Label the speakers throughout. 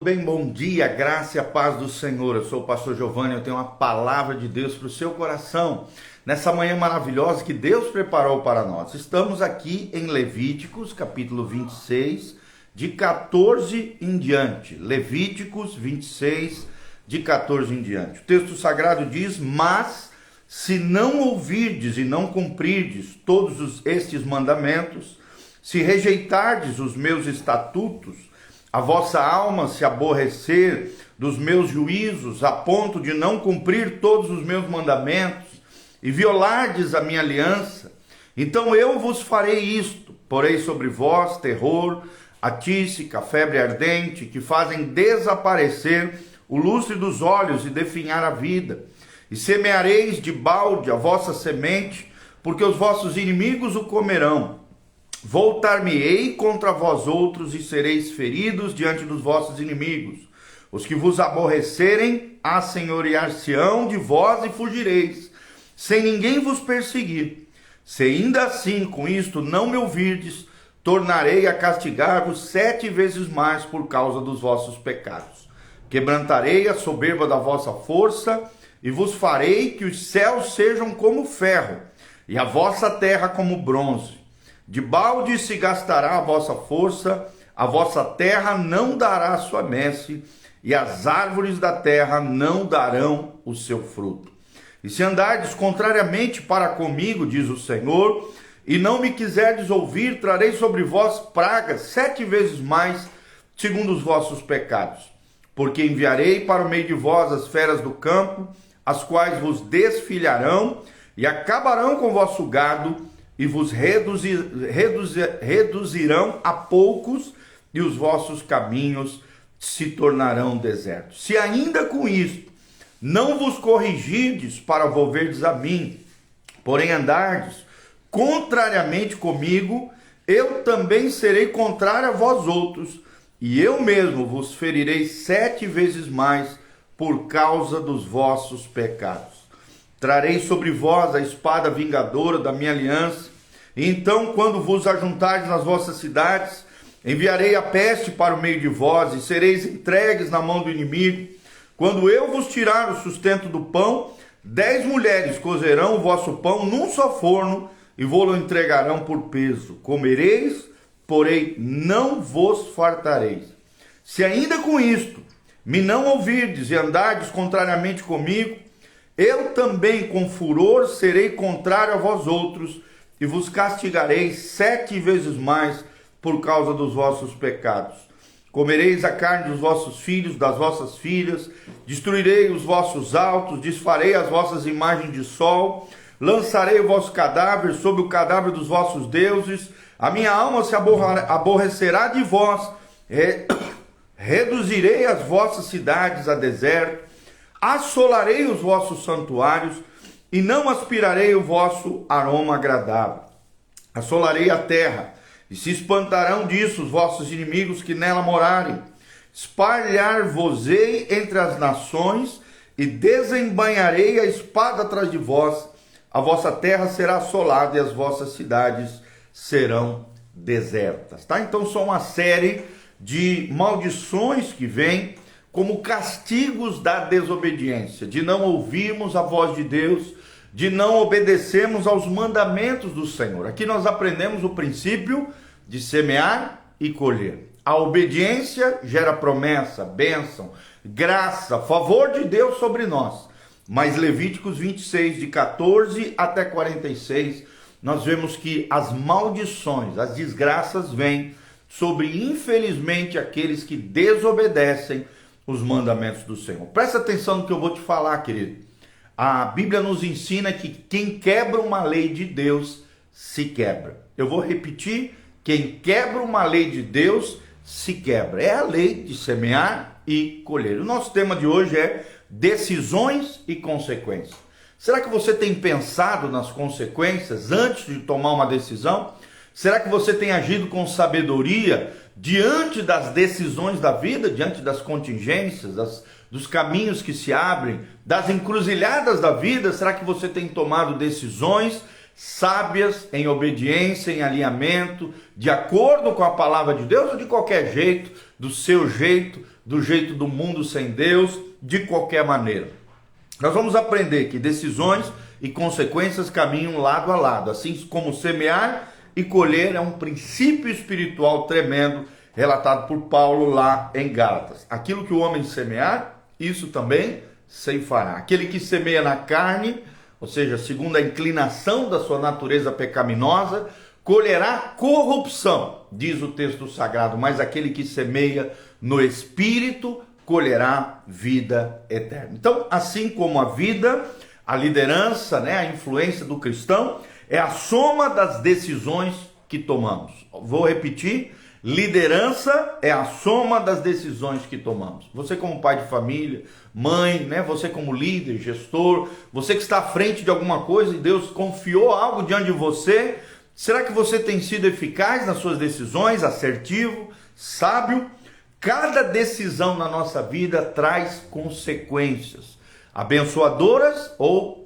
Speaker 1: Bem, bom dia, graça e a paz do Senhor. Eu sou o pastor Giovanni, eu tenho uma palavra de Deus para o seu coração. Nessa manhã maravilhosa que Deus preparou para nós. Estamos aqui em Levíticos, capítulo 26, de 14 em diante. Levíticos 26, de 14 em diante. O texto sagrado diz: mas se não ouvirdes e não cumprirdes todos estes mandamentos, se rejeitardes os meus estatutos, a vossa alma se aborrecer dos meus juízos, a ponto de não cumprir todos os meus mandamentos, e violardes a minha aliança, então eu vos farei isto: porei sobre vós terror, a tísica, a febre ardente, que fazem desaparecer o lustre dos olhos e definhar a vida. E semeareis de balde a vossa semente, porque os vossos inimigos o comerão. Voltar-me-ei contra vós outros e sereis feridos diante dos vossos inimigos. Os que vos aborrecerem, assenhorear-se-ão de vós e fugireis, sem ninguém vos perseguir. Se ainda assim com isto não me ouvirdes, tornarei a castigar-vos 7 vezes mais por causa dos vossos pecados. Quebrantarei a soberba da vossa força e vos farei que os céus sejam como ferro e a vossa terra como bronze. De balde se gastará a vossa força, a vossa terra não dará sua messe, e as árvores da terra não darão o seu fruto. E se andardes contrariamente para comigo, diz o Senhor, e não me quiserdes ouvir, trarei sobre vós pragas 7 vezes mais, segundo os vossos pecados. Porque enviarei para o meio de vós as feras do campo, as quais vos desfilharão e acabarão com o vosso gado, e vos reduzirão a poucos, e os vossos caminhos se tornarão desertos. Se ainda com isto não vos corrigirdes para volverdes a mim, porém andardes contrariamente comigo, eu também serei contrário a vós outros, e eu mesmo vos ferirei 7 vezes mais por causa dos vossos pecados. Trarei sobre vós a espada vingadora da minha aliança, e então, quando vos ajuntardes nas vossas cidades, enviarei a peste para o meio de vós, e sereis entregues na mão do inimigo. Quando eu vos tirar o sustento do pão, 10 mulheres cozerão o vosso pão num só forno, e vô-lo entregarão por peso. Comereis, porém não vos fartareis. Se ainda com isto me não ouvirdes e andardes contrariamente comigo, eu também com furor serei contrário a vós outros, e vos castigarei 7 vezes mais por causa dos vossos pecados. Comereis a carne dos vossos filhos, das vossas filhas, destruirei os vossos altos, desfarei as vossas imagens de sol, lançarei o vosso cadáver sobre o cadáver dos vossos deuses, a minha alma se aborrecerá de vós, reduzirei as vossas cidades a deserto, assolarei os vossos santuários, e não aspirarei o vosso aroma agradável. Assolarei a terra, e se espantarão disso os vossos inimigos que nela morarem. Espalhar-vos-ei entre as nações, e desembainharei a espada atrás de vós. A vossa terra será assolada, e as vossas cidades serão desertas. Tá? Então são uma série de maldições que vêm como castigos da desobediência, de não ouvirmos a voz de Deus, de não obedecermos aos mandamentos do Senhor. Aqui nós aprendemos o princípio de semear e colher. A obediência gera promessa, bênção, graça, favor de Deus sobre nós. Mas Levíticos 26, de 14 até 46, nós vemos que as maldições, as desgraças vêm sobre, infelizmente, aqueles que desobedecem os mandamentos do Senhor. Presta atenção no que eu vou te falar, querido. A Bíblia nos ensina que quem quebra uma lei de Deus se quebra. Eu vou repetir: quem quebra uma lei de Deus se quebra. É a lei de semear e colher. O nosso tema de hoje é decisões e consequências. Será que você tem pensado nas consequências antes de tomar uma decisão? Será que você tem agido com sabedoria diante das decisões da vida, diante das contingências, dos caminhos que se abrem, das encruzilhadas da vida? Será que você tem tomado decisões sábias, em obediência, em alinhamento, de acordo com a palavra de Deus, ou de qualquer jeito, do seu jeito, do jeito do mundo sem Deus, de qualquer maneira. Nós vamos aprender que decisões e consequências caminham lado a lado, assim como semear e colher é um princípio espiritual tremendo relatado por Paulo lá em Gálatas. Aquilo que o homem semear, isso também ceifará. Aquele que semeia na carne, ou seja, segundo a inclinação da sua natureza pecaminosa, colherá corrupção, diz o texto sagrado, mas aquele que semeia no Espírito colherá vida eterna. Então, assim como a vida, a liderança, a influência do cristão é a soma das decisões que tomamos. Vou repetir, liderança é a soma das decisões que tomamos. Você como pai de família, mãe, você como líder, gestor, você que está à frente de alguma coisa e Deus confiou algo diante de você, será que você tem sido eficaz nas suas decisões, assertivo, sábio? Cada decisão na nossa vida traz consequências, abençoadoras ou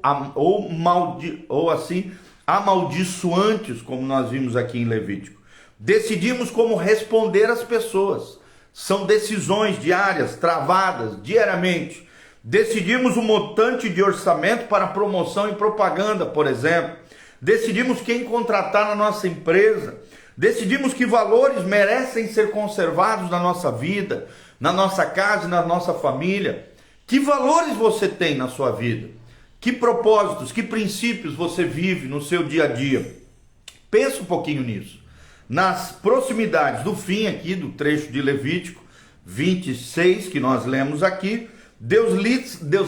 Speaker 1: amaldiçoantes, como nós vimos aqui em Levítico. Decidimos como responder às pessoas. São decisões diárias, travadas diariamente. Decidimos o montante de orçamento para promoção e propaganda, por exemplo. Decidimos quem contratar na nossa empresa. Decidimos que valores merecem ser conservados na nossa vida, na nossa casa e na nossa família. Que valores você tem na sua vida? Que propósitos, que princípios você vive no seu dia a dia? Pensa um pouquinho nisso. Nas proximidades do fim aqui do trecho de Levítico 26 que nós lemos aqui, Deus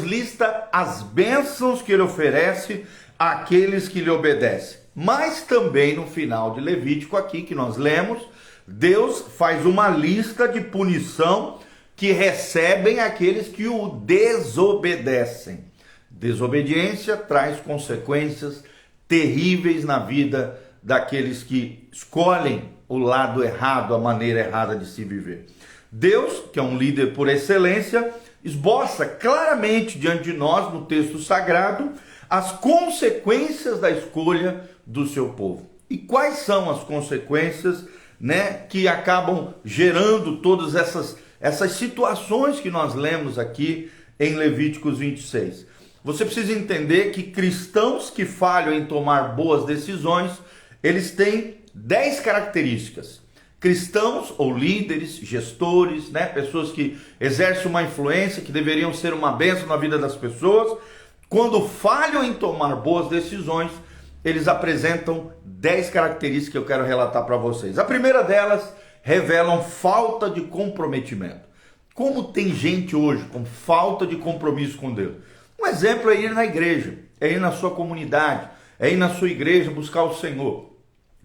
Speaker 1: lista as bênçãos que ele oferece àqueles que lhe obedecem. Mas também no final de Levítico aqui que nós lemos, Deus faz uma lista de punição que recebem aqueles que o desobedecem. Desobediência traz consequências terríveis na vida daqueles que escolhem o lado errado, a maneira errada de se viver. Deus, que é um líder por excelência, esboça claramente diante de nós, no texto sagrado, as consequências da escolha do seu povo. E quais são as consequências, que acabam gerando todas essas situações que nós lemos aqui em Levíticos 26? Você precisa entender que cristãos que falham em tomar boas decisões, eles têm 10 características. Cristãos ou líderes, gestores, pessoas que exercem uma influência, que deveriam ser uma bênção na vida das pessoas, quando falham em tomar boas decisões, eles apresentam 10 características que eu quero relatar para vocês. A primeira delas revelam falta de comprometimento. Como tem gente hoje com falta de compromisso com Deus? Um exemplo é ir na igreja, é ir na sua comunidade, é ir na sua igreja buscar o Senhor.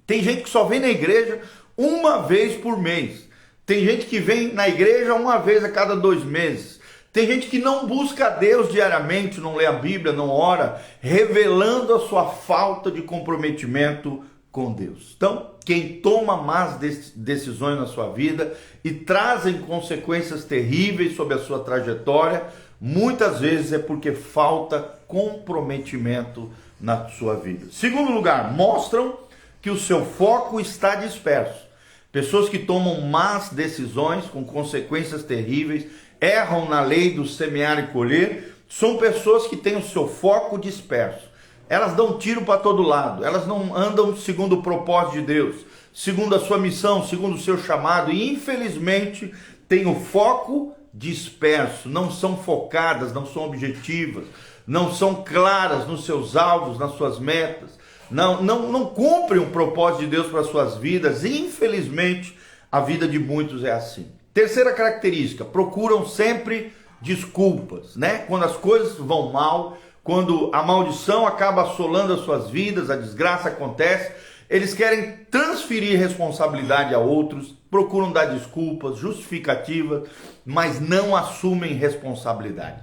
Speaker 1: Tem gente que só vem na igreja uma vez por mês. Tem gente que vem na igreja uma vez a cada 2 meses. Tem gente que não busca a Deus diariamente, não lê a Bíblia, não ora, revelando a sua falta de comprometimento com Deus. Então, quem toma más decisões na sua vida e trazem consequências terríveis sobre a sua trajetória, muitas vezes é porque falta comprometimento na sua vida. Segundo lugar, mostram que o seu foco está disperso. Pessoas que tomam más decisões com consequências terríveis, erram na lei do semear e colher, são pessoas que têm o seu foco disperso. Elas dão tiro para todo lado, elas não andam segundo o propósito de Deus, segundo a sua missão, segundo o seu chamado, e infelizmente têm o foco disperso, não são focadas, não são objetivas, não são claras nos seus alvos, nas suas metas, não cumprem o propósito de Deus para as suas vidas, e infelizmente a vida de muitos é assim. Terceira característica, procuram sempre desculpas, Quando as coisas vão mal, quando a maldição acaba assolando as suas vidas, a desgraça acontece, eles querem transferir responsabilidade a outros, procuram dar desculpas, justificativas, mas não assumem responsabilidade.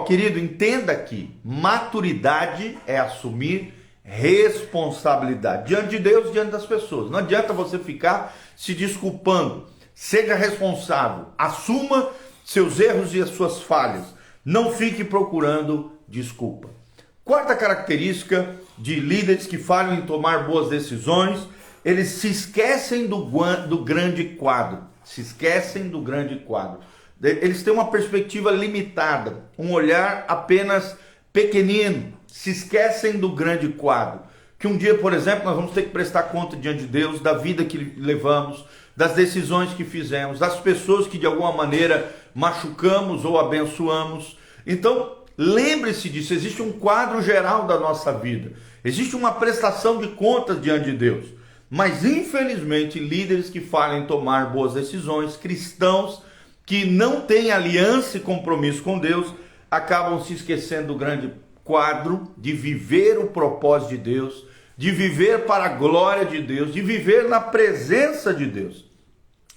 Speaker 1: Querido, entenda aqui, maturidade é assumir responsabilidade diante de Deus, diante das pessoas. Não adianta você ficar se desculpando. Seja responsável, assuma seus erros e as suas falhas. Não fique procurando desculpa. Quarta característica de líderes que falham em tomar boas decisões, eles se esquecem do grande quadro. Se esquecem do grande quadro. eles têm uma perspectiva limitada, um olhar apenas pequenino, se esquecem do grande quadro. Que um dia, por exemplo, nós vamos ter que prestar conta diante de Deus da vida que levamos, das decisões que fizemos, das pessoas que de alguma maneira machucamos ou abençoamos. Então, lembre-se disso, existe um quadro geral da nossa vida, existe uma prestação de contas diante de Deus. Mas, infelizmente, líderes que falham em tomar boas decisões, cristãos que não têm aliança e compromisso com Deus, acabam se esquecendo do grande quadro de viver o propósito de Deus, de viver para a glória de Deus, de viver na presença de Deus.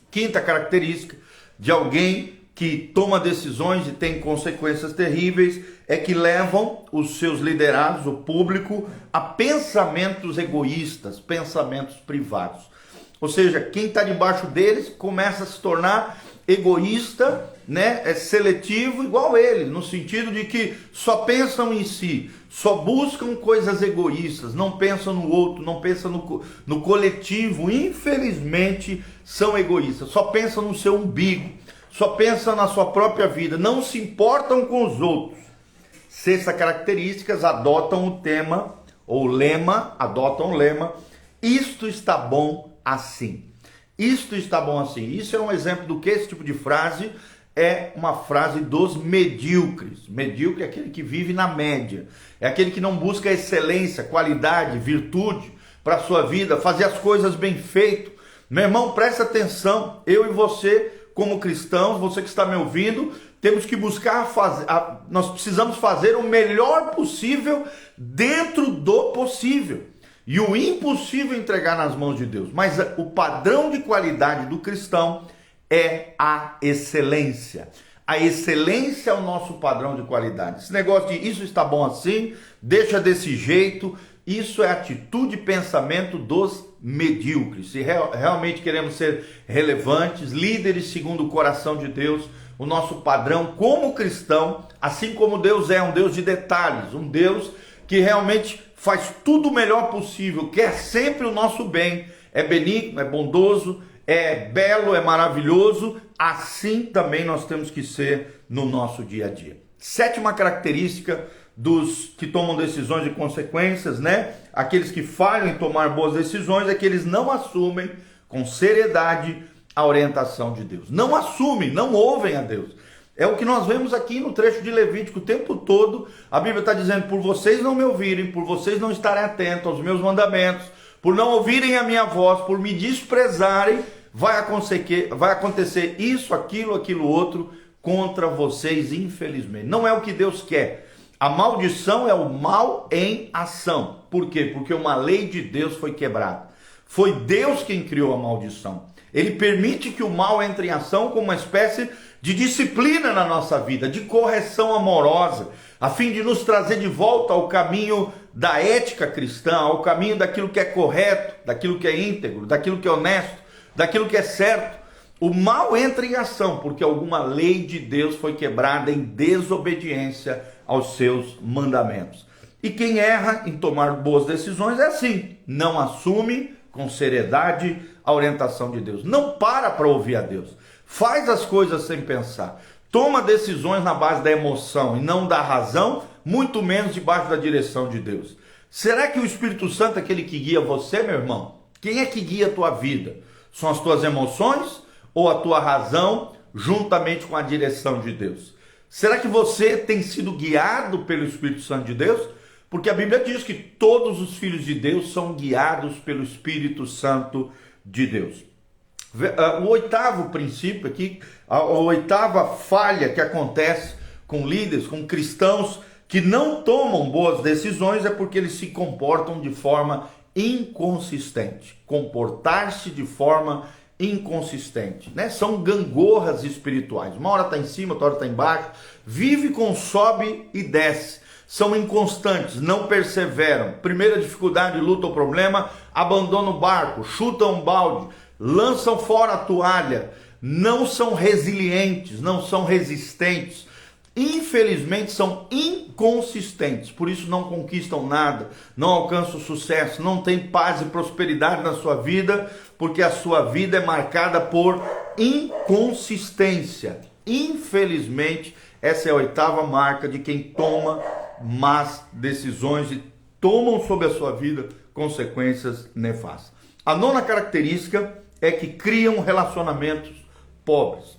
Speaker 1: Quinta característica de alguém que toma decisões e tem consequências terríveis é que levam os seus liderados, o público, a pensamentos egoístas, pensamentos privados. Ou seja, quem está debaixo deles começa a se tornar egoísta, né? É seletivo igual ele, no sentido de que só pensam em si, só buscam coisas egoístas, não pensam no outro, não pensam no coletivo. Infelizmente são egoístas, só pensam no seu umbigo, só pensam na sua própria vida, não se importam com os outros. Sexta característica, adotam o tema ou lema, adotam o lema, isto está bom assim. Isto está bom assim. Isso é um exemplo do que esse tipo de frase é uma frase dos medíocres. Medíocre é aquele que vive na média. É aquele que não busca excelência, qualidade, virtude para a sua vida, fazer as coisas bem feito. Meu irmão, presta atenção. Eu e você, como cristãos, você que está me ouvindo, temos que buscar fazer, nós precisamos fazer o melhor possível dentro do possível. E o impossível entregar nas mãos de Deus. Mas o padrão de qualidade do cristão é a excelência. A excelência é o nosso padrão de qualidade. Esse negócio de isso está bom assim, deixa desse jeito, isso é atitude e pensamento dos medíocres. Se realmente queremos ser relevantes, líderes segundo o coração de Deus, o nosso padrão como cristão, assim como Deus é um Deus de detalhes, um Deus que realmente faz tudo o melhor possível, quer sempre o nosso bem, é benigno, é bondoso, é belo, é maravilhoso, assim também nós temos que ser no nosso dia a dia. Sétima característica dos que tomam decisões de consequências, né? Aqueles que falham em tomar boas decisões, é que eles não assumem com seriedade a orientação de Deus. Não assumem, não ouvem a Deus. É o que nós vemos aqui no trecho de Levítico o tempo todo. A Bíblia está dizendo, por vocês não me ouvirem, por vocês não estarem atentos aos meus mandamentos, por não ouvirem a minha voz, por me desprezarem, vai acontecer isso, aquilo outro contra vocês, infelizmente. Não é o que Deus quer. A maldição é o mal em ação. Por quê? Porque uma lei de Deus foi quebrada. Foi Deus quem criou a maldição. Ele permite que o mal entre em ação como uma espécie de disciplina na nossa vida, de correção amorosa, a fim de nos trazer de volta ao caminho da ética cristã, ao caminho daquilo que é correto, daquilo que é íntegro, daquilo que é honesto, daquilo que é certo. O mal entra em ação porque alguma lei de Deus foi quebrada em desobediência aos seus mandamentos. E quem erra em tomar boas decisões é assim, não assume com seriedade a orientação de Deus, não para ouvir a Deus, faz as coisas sem pensar, toma decisões na base da emoção e não da razão, muito menos debaixo da direção de Deus. Será que o Espírito Santo é aquele que guia você, meu irmão? Quem é que guia a tua vida? São as tuas emoções ou a tua razão juntamente com a direção de Deus? Será que você tem sido guiado pelo Espírito Santo de Deus? Porque a Bíblia diz que todos os filhos de Deus são guiados pelo Espírito Santo de Deus. O oitavo princípio aqui, a oitava falha que acontece com líderes, com cristãos que não tomam boas decisões é porque eles se comportam de forma inconsistente. Comportar-se de forma inconsistente, né? São gangorras espirituais. Uma hora está em cima, outra hora está embaixo. Vive com sobe e desce. São inconstantes, não perseveram. Primeira dificuldade, luta ou problema, abandonam o barco, chutam um balde, lançam fora a toalha, não são resilientes, não são resistentes. Infelizmente são inconsistentes, por isso não conquistam nada, não alcançam sucesso, não têm paz e prosperidade na sua vida, porque a sua vida é marcada por inconsistência. Infelizmente, essa é a oitava marca de quem toma más decisões e tomam sobre a sua vida consequências nefastas. A nona característica é que criam relacionamentos pobres.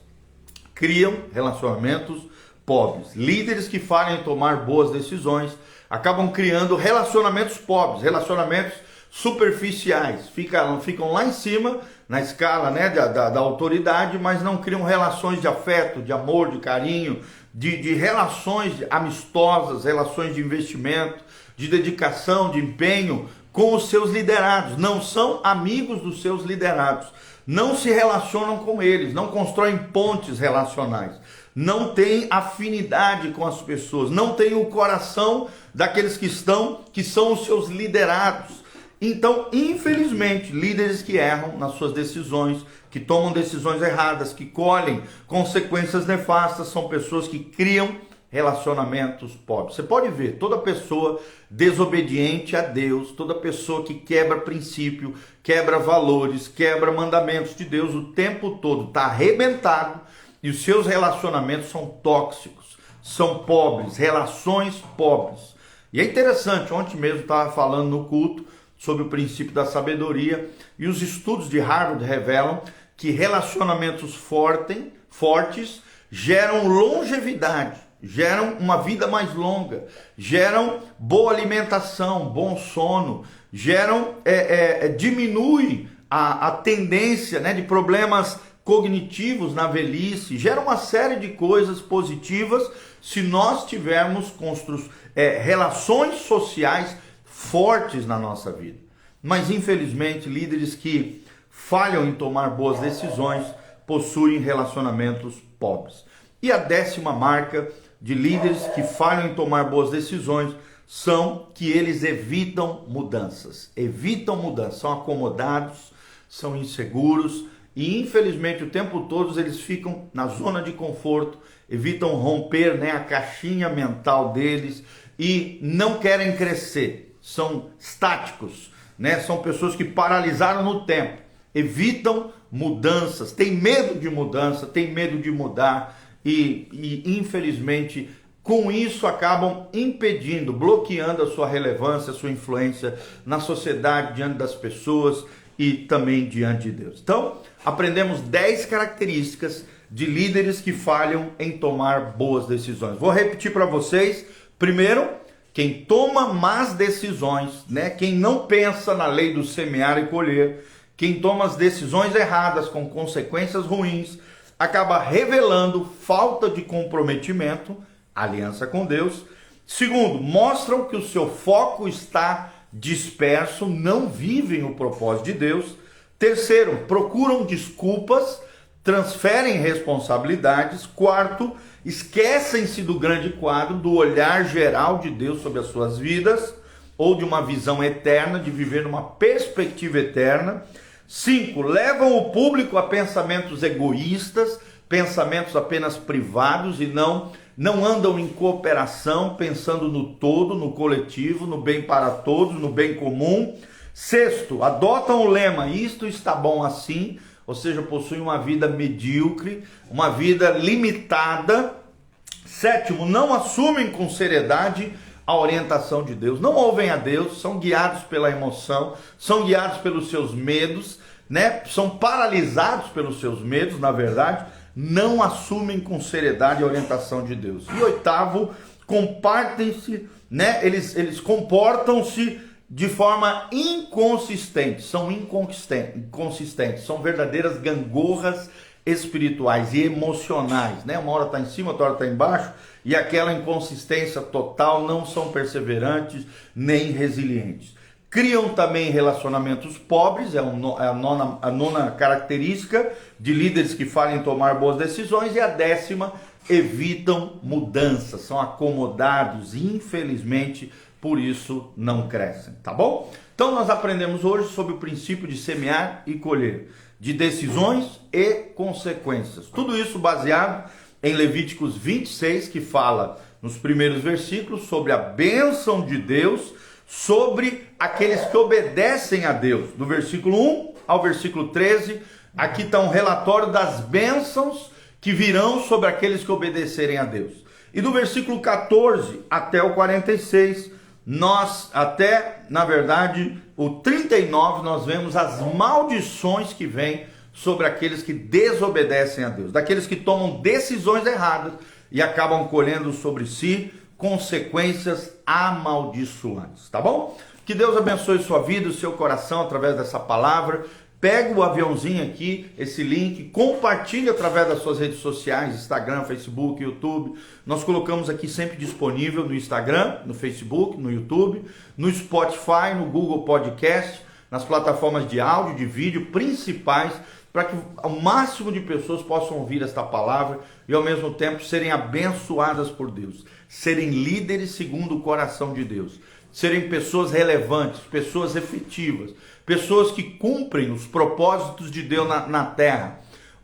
Speaker 1: Criam relacionamentos pobres. Líderes que falham em tomar boas decisões acabam criando relacionamentos pobres, relacionamentos superficiais, ficam lá em cima na escala, né, da autoridade, mas não criam relações de afeto, de amor, de carinho, de relações amistosas, relações de investimento, de dedicação, de empenho com os seus liderados. Não são amigos dos seus liderados, não se relacionam com eles, não constroem pontes relacionais, não têm afinidade com as pessoas, não têm o coração daqueles que são os seus liderados. Então, infelizmente, líderes que erram nas suas decisões, que tomam decisões erradas, que colhem consequências nefastas, são pessoas que criam relacionamentos pobres. Você pode ver, toda pessoa desobediente a Deus, toda pessoa que quebra princípio, quebra valores, quebra mandamentos de Deus o tempo todo, está arrebentado e os seus relacionamentos são tóxicos, são pobres, relações pobres. E é interessante, ontem mesmo estava falando no culto sobre o princípio da sabedoria, e os estudos de Harvard revelam que relacionamentos fortes geram longevidade, geram uma vida mais longa, geram boa alimentação, bom sono, diminui a tendência, né, de problemas cognitivos na velhice, gera uma série de coisas positivas se nós tivermos relações sociais fortes na nossa vida. Mas infelizmente, líderes que falham em tomar boas decisões possuem relacionamentos pobres. E a décima marca de líderes que falham em tomar boas decisões são que eles evitam mudanças, são acomodados, são inseguros e infelizmente o tempo todo eles ficam na zona de conforto, evitam romper, né, a caixinha mental deles e não querem crescer. São estáticos, né? São pessoas que paralisaram no tempo, evitam mudanças, têm medo de mudança, têm medo de mudar e infelizmente com isso acabam impedindo, bloqueando a sua relevância, a sua influência na sociedade, diante das pessoas e também diante de Deus. Então, aprendemos 10 características de líderes que falham em tomar boas decisões. Vou repetir para vocês. Primeiro, quem toma más decisões, né? Quem não pensa na lei do semear e colher, quem toma as decisões erradas com consequências ruins, acaba revelando falta de comprometimento, aliança com Deus. Segundo, mostram que o seu foco está disperso, não vivem o propósito de Deus. Terceiro, procuram desculpas, transferem responsabilidades. Quarto, esquecem-se do grande quadro, do olhar geral de Deus sobre as suas vidas, ou de uma visão eterna, de viver numa perspectiva eterna. 5, levam o público a pensamentos egoístas, pensamentos apenas privados e não andam em cooperação, pensando no todo, no coletivo, no bem para todos, no bem comum. 6, adotam o lema, isto está bom assim, ou seja, possuem uma vida medíocre, uma vida limitada. 7, não assumem com seriedade a orientação de Deus, não ouvem a Deus, são guiados pela emoção, são guiados pelos seus medos, né? São paralisados pelos seus medos, na verdade, não assumem com seriedade a orientação de Deus. E 8, compartem-se, né? Eles comportam-se de forma inconsistente, são inconsistentes, são verdadeiras gangorras espirituais e emocionais, né? Uma hora está em cima, outra hora está embaixo, e aquela inconsistência total, não são perseverantes nem resilientes. Criam também relacionamentos pobres, é a nona característica de líderes que falham em tomar boas decisões, e a 10ª, evitam mudanças, são acomodados, infelizmente, por isso não crescem, tá bom? Então nós aprendemos hoje sobre o princípio de semear e colher, de decisões e consequências. Tudo isso baseado em Levíticos 26, que fala nos primeiros versículos sobre a bênção de Deus sobre aqueles que obedecem a Deus. Do versículo 1 ao versículo 13, aqui está um relatório das bênçãos que virão sobre aqueles que obedecerem a Deus. E do versículo 14 até o 46, na verdade, o 39, nós vemos as maldições que vêm sobre aqueles que desobedecem a Deus, daqueles que tomam decisões erradas e acabam colhendo sobre si consequências amaldiçoantes, tá bom? Que Deus abençoe sua vida, o seu coração através dessa palavra. Pega o aviãozinho aqui, esse link, compartilhe através das suas redes sociais, Instagram, Facebook, YouTube. Nós colocamos aqui sempre disponível no Instagram, no Facebook, no YouTube, no Spotify, no Google Podcast, nas plataformas de áudio, de vídeo principais, para que o máximo de pessoas possam ouvir esta palavra e ao mesmo tempo serem abençoadas por Deus, serem líderes segundo o coração de Deus, serem pessoas relevantes, pessoas efetivas, pessoas que cumprem os propósitos de Deus na terra,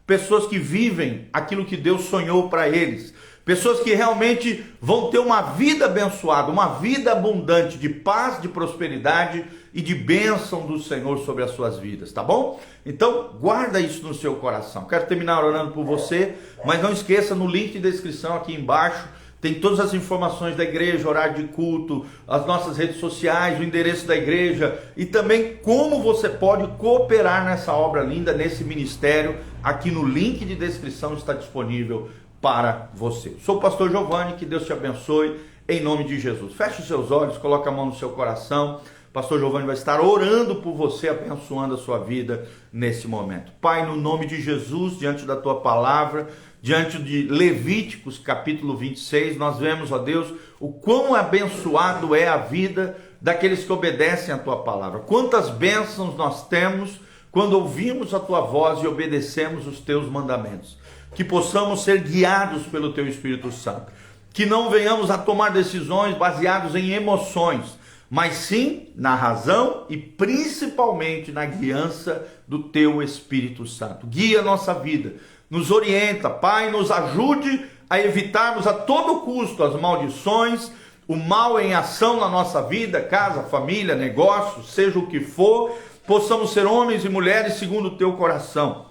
Speaker 1: pessoas que vivem aquilo que Deus sonhou para eles, pessoas que realmente vão ter uma vida abençoada, uma vida abundante de paz, de prosperidade e de bênção do Senhor sobre as suas vidas, tá bom? Então, guarda isso no seu coração. Quero terminar orando por você, mas não esqueça, no link de descrição aqui embaixo, tem todas as informações da igreja, horário de culto, as nossas redes sociais, o endereço da igreja e também como você pode cooperar nessa obra linda, nesse ministério. Aqui no link de descrição está disponível para você. Sou o pastor Giovanni, que Deus te abençoe em nome de Jesus. Feche os seus olhos, coloque a mão no seu coração. Pastor Giovanni vai estar orando por você, abençoando a sua vida nesse momento. Pai, no nome de Jesus, diante da tua palavra, diante de Levíticos capítulo 26, nós vemos, ó Deus, o quão abençoado é a vida daqueles que obedecem a tua palavra. Quantas bênçãos nós temos quando ouvimos a tua voz e obedecemos os teus mandamentos. Que possamos ser guiados pelo teu Espírito Santo. Que não venhamos a tomar decisões baseadas em emoções, mas sim na razão e principalmente na guiança do teu Espírito Santo. Guia a nossa vida, nos orienta, Pai, nos ajude a evitarmos a todo custo as maldições, o mal em ação na nossa vida, casa, família, negócio, seja o que for, possamos ser homens e mulheres segundo o teu coração.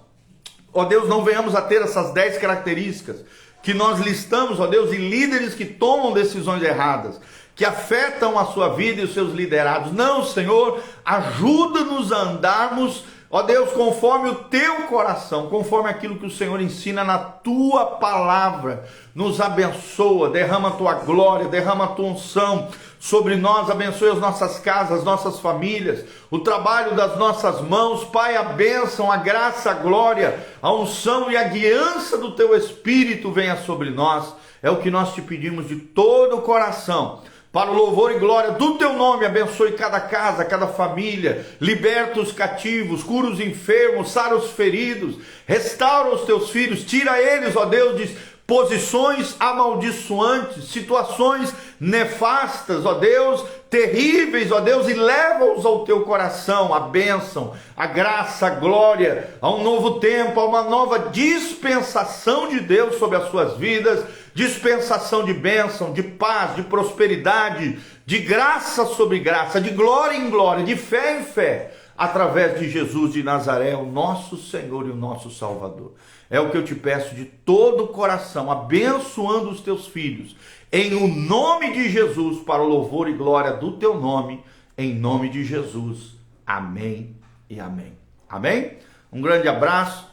Speaker 1: Ó Deus, não venhamos a ter essas 10 características que nós listamos, ó Deus, em líderes que tomam decisões erradas, que afetam a sua vida e os seus liderados. Não, Senhor, ajuda-nos a andarmos, ó Deus, conforme o teu coração, conforme aquilo que o Senhor ensina na tua palavra. Nos abençoa, derrama a tua glória, derrama a tua unção sobre nós, abençoe as nossas casas, as nossas famílias, o trabalho das nossas mãos. Pai, a bênção, a graça, a glória, a unção e a guiança do teu Espírito venha sobre nós. É o que nós te pedimos de todo o coração. Para o louvor e glória do teu nome, abençoe cada casa, cada família, liberta os cativos, cura os enfermos, sara os feridos, restaura os teus filhos, tira eles, ó Deus, de posições amaldiçoantes, situações nefastas, ó Deus, terríveis, ó Deus, e leva-os ao teu coração, a bênção, a graça, a glória, a um novo tempo, a uma nova dispensação de Deus sobre as suas vidas, dispensação de bênção, de paz, de prosperidade, de graça sobre graça, de glória em glória, de fé em fé, através de Jesus de Nazaré, o nosso Senhor e o nosso Salvador. É o que eu te peço de todo o coração, abençoando os teus filhos, em o nome de Jesus, para o louvor e glória do teu nome, em nome de Jesus. Amém e amém. Amém? Um grande abraço.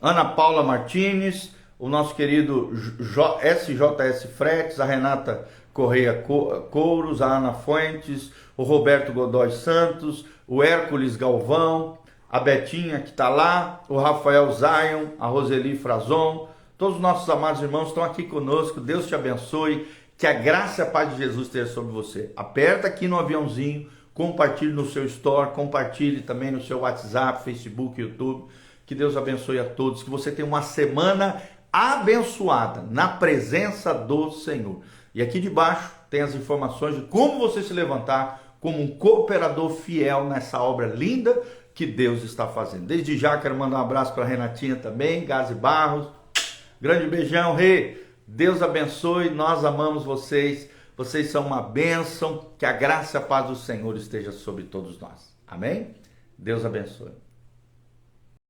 Speaker 1: Ana Paula Martins, o nosso querido SJS Fretes, a Renata Correia Couros, a Ana Fuentes, o Roberto Godoy Santos, o Hércules Galvão, a Betinha que está lá, o Rafael Zion, a Roseli Frazon, todos os nossos amados irmãos estão aqui conosco. Deus te abençoe, que a graça e a paz de Jesus esteja sobre você. Aperta aqui no aviãozinho, compartilhe no seu store, compartilhe também no seu WhatsApp, Facebook, YouTube. Que Deus abençoe a todos, que você tenha uma semana abençoada na presença do Senhor. E aqui debaixo tem as informações de como você se levantar como um cooperador fiel nessa obra linda que Deus está fazendo. Desde já quero mandar um abraço para a Renatinha também, Gazi Barros. Grande beijão, rei. Deus abençoe, nós amamos vocês. Vocês são uma bênção. Que a graça e a paz do Senhor esteja sobre todos nós. Amém? Deus abençoe.